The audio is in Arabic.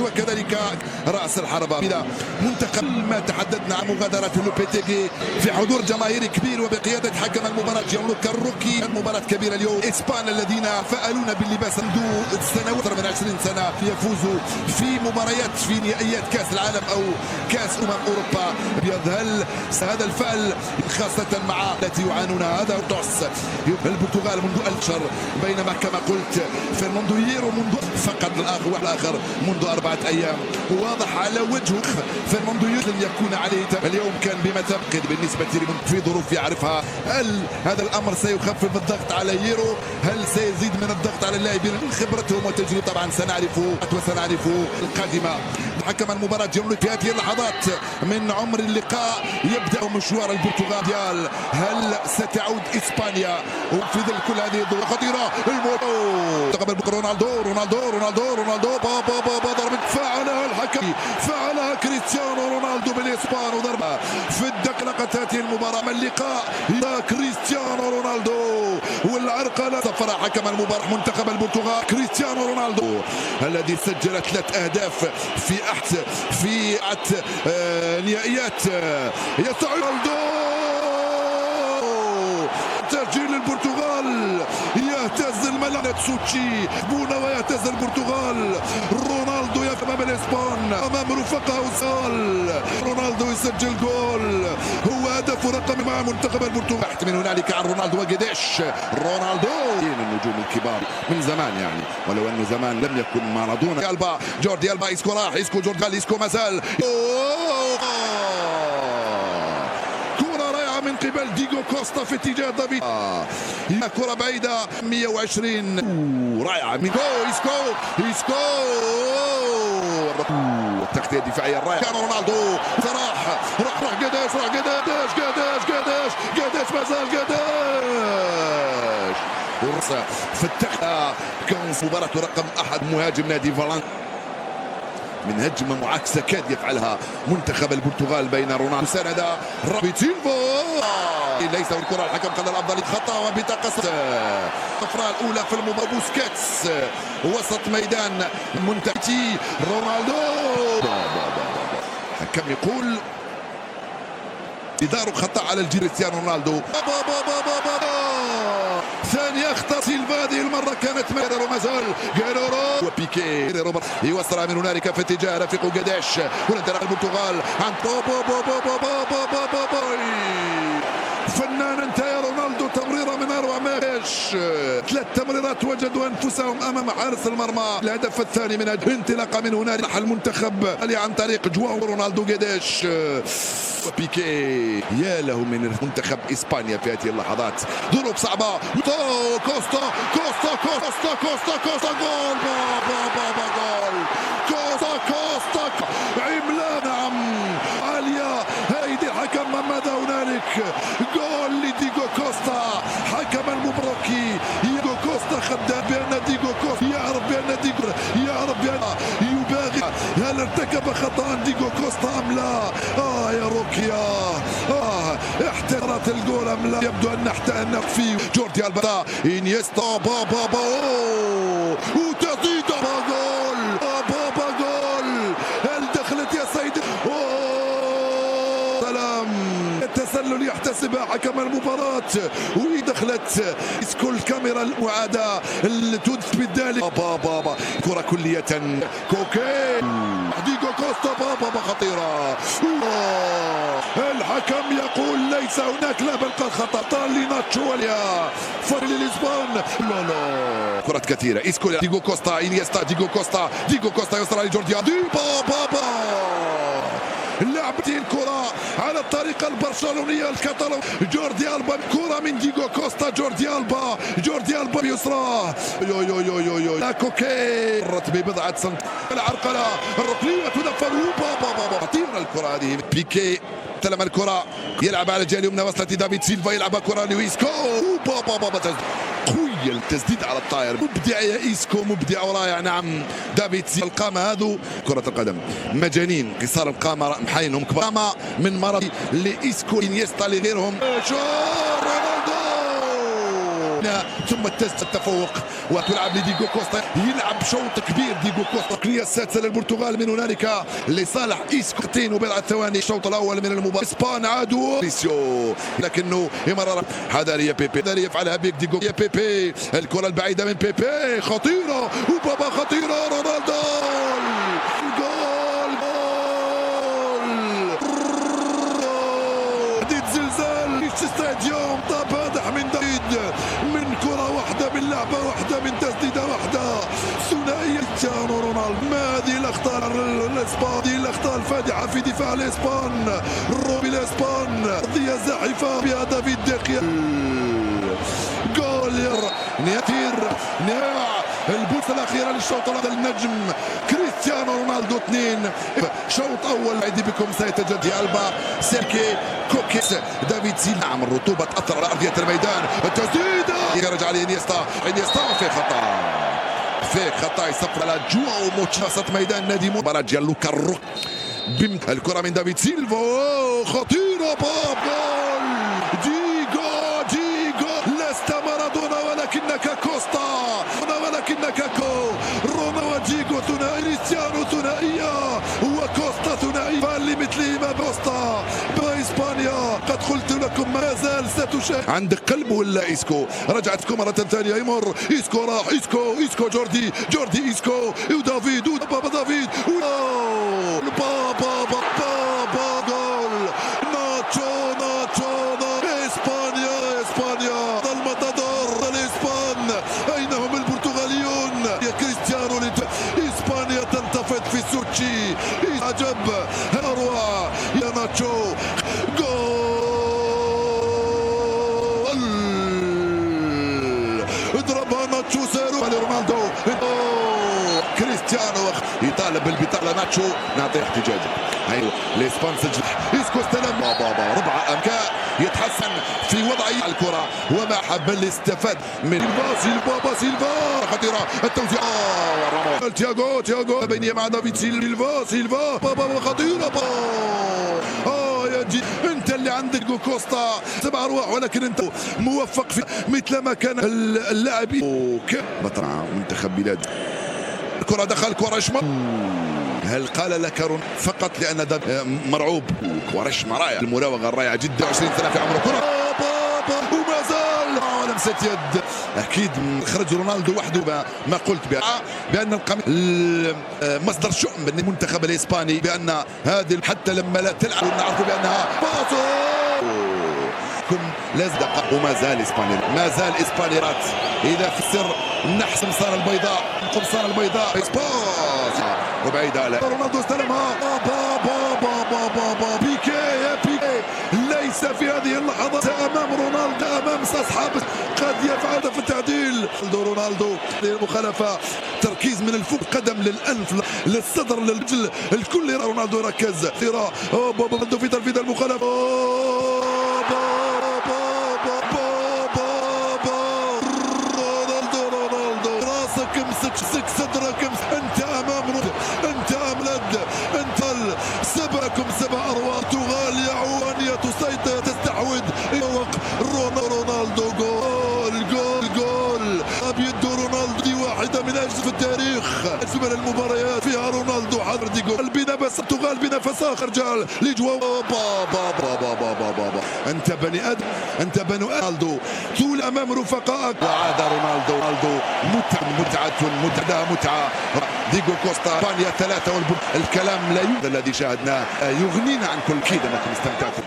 وكذلك رأس الحربة إلى منتخب. ما تحدثنا عن مغادرة لوبيتيغي في حضور جماهيري كبير وبقيادة حكم المباراة جيانلوكا الروكي. المباراة كبيرة اليوم. إسبان الذين فعلون باللباس منذ سنوات أكثر من 20 سنة يفوزوا في مباريات في نهائيات كأس العالم أو كأس أوروبا. هل هذا الفعل خاصة مع التي يعانونها هذا تعص البرتغال منذ الشهر، بينما كما قلت فرناندو هيرو منذ فقد الآخر منذ 4 أيام. واضح على وجهه فرناندو هيرو لن يكون عليه اليوم. كان بمثابة بالنسبة لي في ظروف يعرفها. هل هذا الأمر سيخفف الضغط على هيرو؟ هل سيزيد من الضغط على اللاعبين من خبرتهم وتجربة؟ طبعا سنعرف القادمة. حكم المباراة جيانلوكا في هذه اللحظات من عمر اللقاء يبدأ مشوار البرتغال. هل ستعود إسبانيا وفي ظل كل هذه الظروف خطيرة؟ رونالدو بابا ضربة فعلها الحكم، فعلها كريستيانو رونالدو بالإسبان وضربة في الدقيقة هذه المباراة من اللقاء. كريستيانو رونالدو والعرقلة صفر حكم المباراة منتخب البرتغال كريستيانو رونالدو الذي سجل 3 أهداف في نهائيات رونالدو. تسجيل البرتغال يهتز الملعب. سوتشي بونا ويهتز البرتغال. رونالدو امام الاسبان امام رفقه وصال. رونالدو يسجل جول، هو هدف رقمي مع منتخب البرتغال. من هنالك عن رونالدو وجديش. رونالدو من النجوم الكبار من زمان يعني، ولو انه زمان لم يكن مارادونا. جوردي ألبا إسكو راح، إسكو جوردي إسكو ما زال. من قبل ديغو كوستا في اتجاه دافيد. كرة بعيدة 120 رائعة من إسكو التغطية الدفاعية الرائعة. كان رونالدو راح قداش ما زال قداش ورصة في التغطية. كان مباراة رقم 1 مهاجم نادي فالنسيا من هجمة معاكسة كاد يفعلها منتخب البرتغال بين رونالدو سند رابيتينفو. ليس الكرة الحكم قال الأفضل خطأ وبطاقة الصفراء الأولى في المباراة. بوسكيتس وسط ميدان منتخب رونالدو. الحكم يقول إدارة خطأ على كريستيانو رونالدو. ثاني أخطأ سيلفا هذه المرة كانت جيرارو مازال جيرارو وبيكي يوصل من هنالك في اتجاه رفيقه قداش. وننطلق البرتغال عن فنان انتهى رونالدو تمريرة من 4 ماتش. 3 تمريرات وجدوا انفسهم امام حارس المرمى. الهدف الثاني من انطلاقه من هنالك المنتخب عن طريق جواو رونالدو قداش وبيكي. يا له من منتخب اسبانيا في هذه اللحظات. ظروف صعبه. كوستا جول. كوستا عملاق. نعم عاليه هيدي الحكم. ماذا هنالك؟ جول لديغو كوستا حكم المبروكي. ديغو كوستا خدام بان ديغو كوستا يعرف بان يباغي. هل ارتكب خطأ ديغو كوستا ام لا؟ يا روكيا احترت الجول ام لا؟ يبدو ان احتأنا فيه. جوردي ألبا إنيستا بابا وتسديد جول. جول. هل دخلت يا سيدي؟ التسلل يحتسبها حكم المباراة ودخلت كل كاميرا المعادة اللي تثبت ذلك. بابا كرة كلية كوكي. ديغو كوستا بابا خطيرة. الحكم يقول ليس هناك لا بل قد خطأ لناتشو وليا فريق الاسبان. لا كرة كثيرة. إسكو ديغو كوستا إنيستا ديغو كوستا يوصل لجوردي بابا. لعبت الكرة على الطريقة البرشلونية الكتالون. جوردي ألبا كرة من ديغو كوستا. جوردي ألبا بيسرى. لا كوكي مرت ببضعة سنت. العرقلة الركنية تدفر. بابا خطيرة الكرة هذه. بيكي استلم الكرة يلعب على الجهة اليمنى. وصلت دافيد سيلفا يلعب كرة لويسكو. بابا قوية التسديد على الطائر. مبدع يا إيسكو، مبدع ورائع. نعم دافيد سيلفا. القامة هذو كرة القدم مجانين، قصار القامة محاينهم كبار. قامة من مرض لإيسكو إنيستا لغيرهم. رونالدو ثم التفوق وتلعب لديغو كوستا، يلعب شوط كبير ديغو كوستا. التقنية السادسة للبرتغال من هنالك لصالح إيسكو، وبضعة ثواني الشوط الأول من المباراة. إسبان عادوا لكنه مرة حذارية بيبي، حذارية يفعلها بيك ديغو بيبي، الكرة البعيدة من بيبي خطيرة وبابا خطيرة، رونالدو جول حديد زلزال في استاديوم طاب هادح من دايد، من كرة واحدة، من لعبة واحدة، من تسديدة واحدة، ثنائية كريستيانو رونالدو. ما هذه الأخطاء الإسبان، هذه الأخطاء الفادحة في دفاع الإسبان، روبي الإسبان قضية زاحفة بها دافيد ديخيا. جول نياتير البوسة الأخيرة للشوط الأول. النجم كريستيانو رونالدو 2 شوط أول. أعيد بكم سيتجدد ألبا سيركي كوكيس دافيد سيلفا. نعم الرطوبة تأثر على أرضية الميدان، التسديدة يرجع عليه انيستا في خطأ يصفر على جواو موتشي وسط ميدان نادي مباراة جيانلوكا الروك. الكرة من دافيد سيلفا خطيرة، باب جول ديغو لست مارادونا ولكنك كوستا، ولكنك روما وديغو ثنائي، كريستيانو ثنائية وكوستا ثنائي، لمثلهما كوستا بإسبانيا. قد قلت لكم ما زال ستشاهد. عندك قلب ولا إيسكو؟ رجعت إيسكو مرة ثانية، يمر إيسكو، راح إيسكو جوردي إيسكو ودافيد بابا دافيد بابا جول ناتشو إسبانيا الماتادور الإسبان. أين هم البرتغاليون؟ يا كريستيانو إسبانيا تنتفض في سوتشي، عجب أروع يا ناتشو. جول اضربها ناتشو، سيرو رونالدو، كريستيانو يطالب بالبطاقة. ناتشو نعطيه احتجاج. ايوه الاسبان سجل، إيسكو استلم بابا ربع امكان يتحسن في وضع الكرة وما حب الاستفاد من بابا سيلفا خطيرة التوزيع. تياغو بينية مع دافيد سيلفا بابا خطيرة يا جي. انت اللي عندك كوستا 7 أرواح، ولكن انت موفق في مثل ما كان اللاعبين. بطرع منتخب بلاد. الكرة دخل كوراشما. هل قال لك فقط لأن مرعوب؟ كوراشما رائع، المراوغة الرائعة جدا. 20 سنة في عمره، كرة وما زال لمسة يد. أكيد خرج رونالدو وحده، ما قلت بأن مصدر شؤم بالمنتخب الإسباني، بأن هذه حتى لما لا تلعب نعرف بأنها لازم. وما زال إسبانيا رات إذا في السر نحس قمصان البيضاء إسبانيا وبعيد على رونالدو استلمها. بيكي ليس في هذه اللحظة أمام رونالدو، أمام أصحاب قد يفعل في التعديل. رونالدو المخالفة، تركيز من الفوق، قدم للأنف للصدر للرجل، الكل رونالدو ركز. رونالدو في تنفيذ المخالفة. رونالدو راسك امسك صدرك، انت امام انت املد، انت 7 أرواح. برتغال يعود ان تسيطر تستحوذ. رونالدو جول ابيض. رونالدو دي واحدة من اجل في التاريخ من المباريات فيها رونالدو حضر ديغو. بنفس البرتغال بنفس اخر جال لجوا. انت بني ادم، انت بنو رونالدو طول امام رفقائك. وعاد رونالدو متعة. ديغو كوستا، اسبانيا 3 الكلام لا الذي شاهدناه يغنينا عن كل كيد. انكم استمتعتم.